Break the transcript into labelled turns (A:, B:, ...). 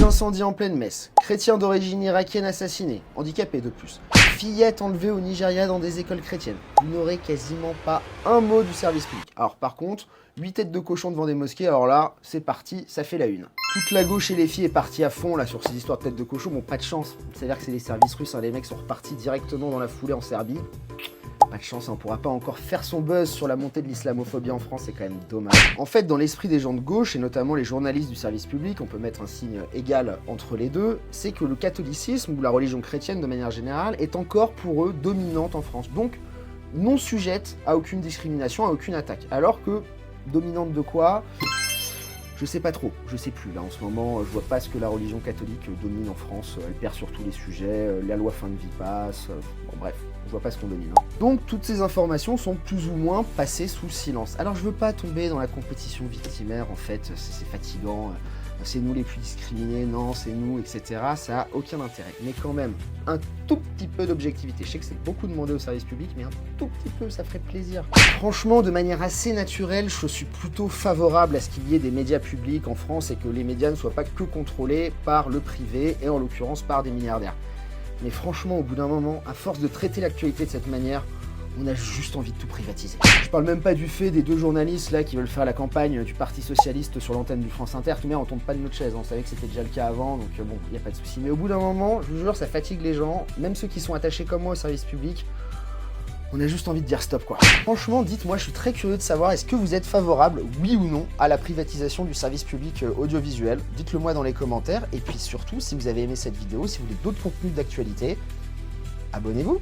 A: incendiés en pleine messe, chrétiens d'origine irakienne assassinés, handicapés de plus, fillettes enlevées au Nigeria dans des écoles chrétiennes. Vous n'aurez quasiment pas un mot du service public. Alors par contre, 8 têtes de cochon devant des mosquées, alors là, c'est parti, ça fait la une. Toute la gauche et les filles est partie à fond là sur ces histoires de têtes de cochon, bon pas de chance, c'est-à-dire que c'est les services russes, hein, les mecs sont repartis directement dans la foulée en Serbie. Pas de chance, on pourra pas encore faire son buzz sur la montée de l'islamophobie en France, c'est quand même dommage. En fait, dans l'esprit des gens de gauche, et notamment les journalistes du service public, on peut mettre un signe égal entre les deux, c'est que le catholicisme, ou la religion chrétienne de manière générale, est encore pour eux dominante en France. Donc, non sujette à aucune discrimination, à aucune attaque. Alors que, dominante de quoi ? Je sais pas trop, je sais plus. Là, en ce moment, je vois pas ce que la religion catholique domine en France. Elle perd sur tous les sujets, la loi fin de vie passe, bon bref, je vois pas ce qu'on domine. Hein. Donc, toutes ces informations sont plus ou moins passées sous silence. Alors, je veux pas tomber dans la compétition victimaire, en fait, c'est fatigant. C'est nous les plus discriminés, non, c'est nous, etc. Ça a aucun intérêt. Mais quand même, un tout petit peu d'objectivité. Je sais que c'est beaucoup demandé au service public, mais un tout petit peu, ça ferait plaisir. Franchement, de manière assez naturelle, je suis plutôt favorable à ce qu'il y ait des médias publics en France et que les médias ne soient pas que contrôlés par le privé, et en l'occurrence par des milliardaires. Mais franchement, au bout d'un moment, à force de traiter l'actualité de cette manière, on a juste envie de tout privatiser. Je parle même pas du fait des deux journalistes là qui veulent faire la campagne du Parti Socialiste sur l'antenne du France Inter. Tout de même, on tombe pas de notre chaise, on savait que c'était déjà le cas avant, donc bon, y a pas de souci. Mais au bout d'un moment, je vous jure, ça fatigue les gens, même ceux qui sont attachés comme moi au service public. On a juste envie de dire stop quoi. Franchement, dites-moi, je suis très curieux de savoir, est-ce que vous êtes favorable, oui ou non, à la privatisation du service public audiovisuel? Dites-le moi dans les commentaires, et puis surtout, si vous avez aimé cette vidéo, si vous voulez d'autres contenus d'actualité, abonnez-vous.